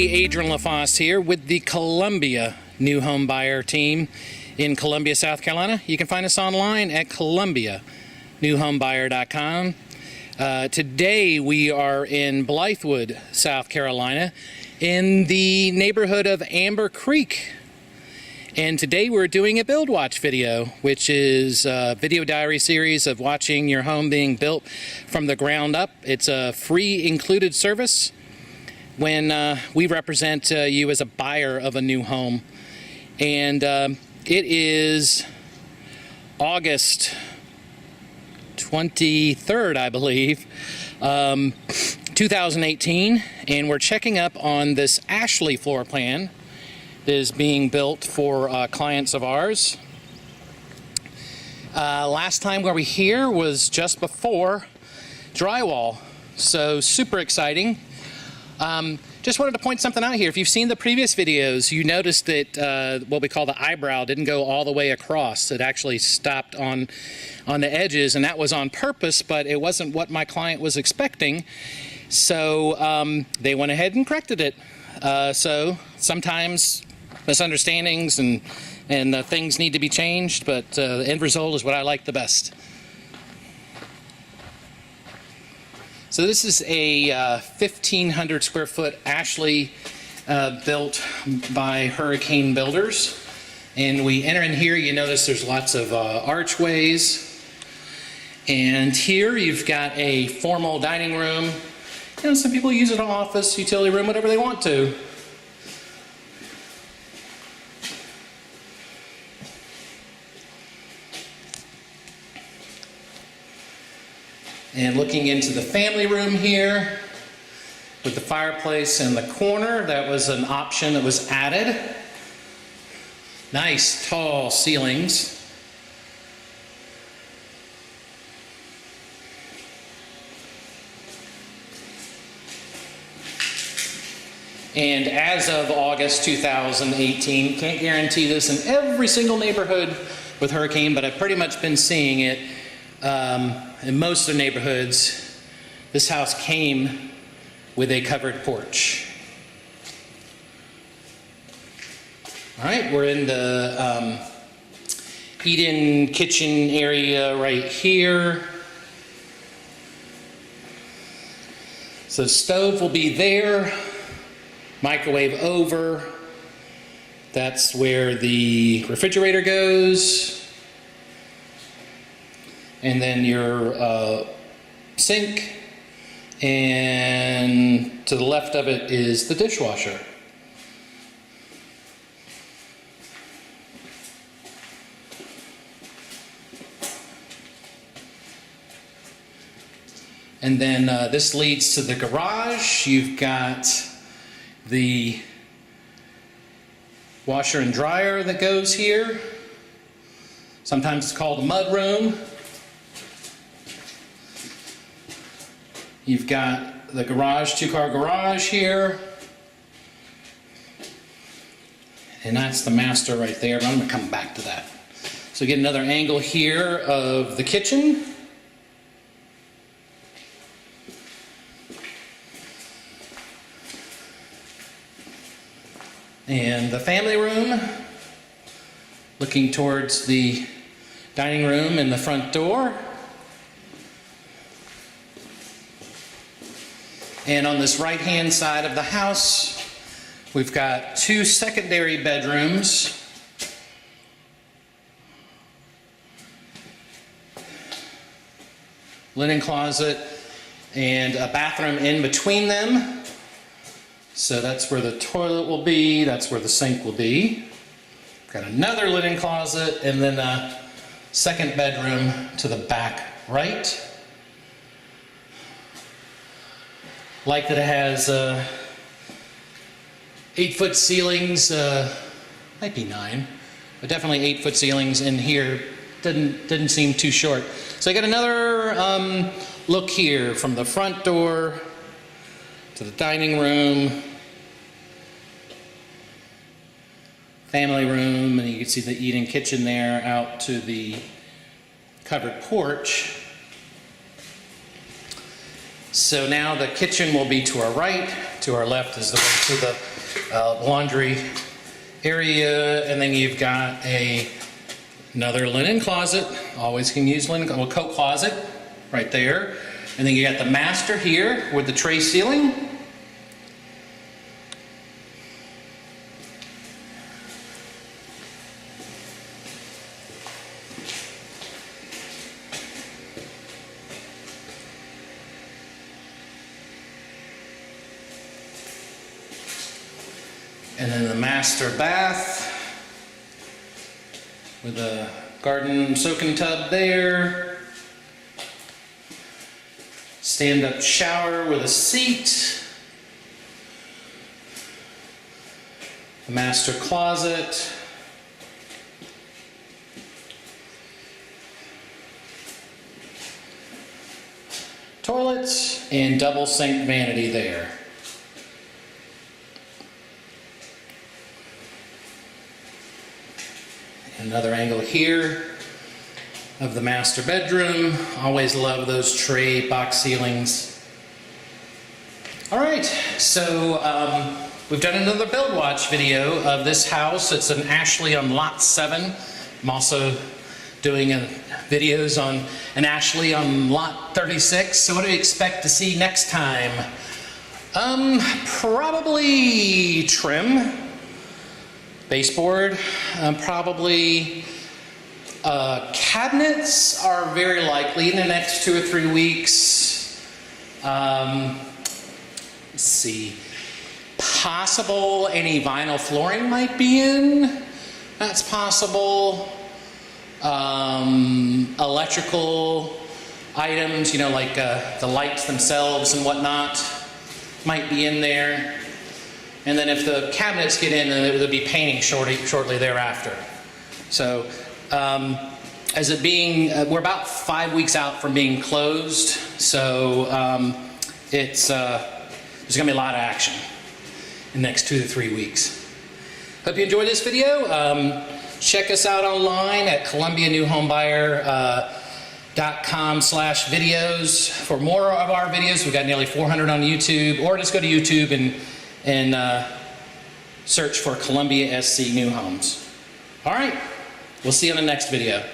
everybody, Adrian LaFosse here with the Columbia New Home Buyer team in Columbia, South Carolina. You can find us online at columbianewhomebuyer.com. Today we are in Blythewood, South Carolina, in the neighborhood of Amber Creek. And today we're doing a BuildWatch video, which is a video diary series of watching your home being built from the ground up. It's a free included service when we represent you as a buyer of a new home. And it is August 23rd, I believe, 2018, and we're checking up on this Ashley floor plan that is being built for clients of ours. Last time we were here was just before drywall, so super exciting. Just wanted to point something out here. If you've seen the previous videos, you noticed that what we call the eyebrow didn't go all the way across. It actually stopped on the edges, and that was on purpose, but it wasn't what my client was expecting. So they went ahead and corrected it. So sometimes misunderstandings and things need to be changed, but the end result is what I like the best. So this is a 1,500 square foot Ashley built by Hurricane Builders. And we enter in here, you notice there's lots of archways. And here you've got a formal dining room. You know, some people use it as an office, utility room, whatever they want to. And looking into the family room here with the fireplace in the corner, that was an option that was added. Nice tall ceilings. And as of August 2018, can't guarantee this in every single neighborhood with Hurricane, but I've pretty much been seeing it in most of the neighborhoods. This house came with a covered porch. All right, we're in the eat-in kitchen area right here. So the stove will be there, microwave over. That's where the refrigerator goes. And then your sink, and to the left of it is the dishwasher. And then this leads to the garage. You've got the washer and dryer that goes here. Sometimes it's called a mud room. You've got the garage, two-car garage here. And that's the master right there, but I'm going to come back to that. So get another angle here of the kitchen. And the family room, looking towards the dining room and the front door. And on this right-hand side of the house, we've got two secondary bedrooms. Linen closet and a bathroom in between them. So that's where the toilet will be, that's where the sink will be. Got another linen closet and then a second bedroom to the back right. Like that it has 8-foot ceilings, might be 9, but definitely 8-foot ceilings in here. Didn't seem too short. So I got another look here from the front door to the dining room, family room, and you can see the eat-in kitchen there out to the covered porch. So now the kitchen will be to our right, to our left is the way to the laundry area, and then you've got another linen closet. Always can use linen, a coat closet right there. And then you got the master here with the tray ceiling. And then the master bath with a garden soaking tub there. Stand-up shower with a seat. The master closet. Toilets and double sink vanity there. Another angle here of the master bedroom. Always love those tray box ceilings. All right, so we've done another BuildWatch video of this house. It's an Ashley on lot 7. I'm also doing videos on an Ashley on lot 36. So what do we expect to see next time? Probably trim. Baseboard, probably cabinets are very likely in the next 2 or 3 weeks. Let's see, possible any vinyl flooring might be in. That's possible. Electrical items, you know, like the lights themselves and whatnot might be in there. And then if the cabinets get in, then it'll be painting shortly thereafter. So, as it being, we're about 5 weeks out from being closed, so there's gonna be a lot of action in the next 2 to 3 weeks. Hope you enjoyed this video. Check us out online at columbianewhomebuyer.com/videos for more of our videos. We've got nearly 400 on YouTube, or just go to YouTube and search for Columbia SC New Homes. All right, we'll see you on the next video.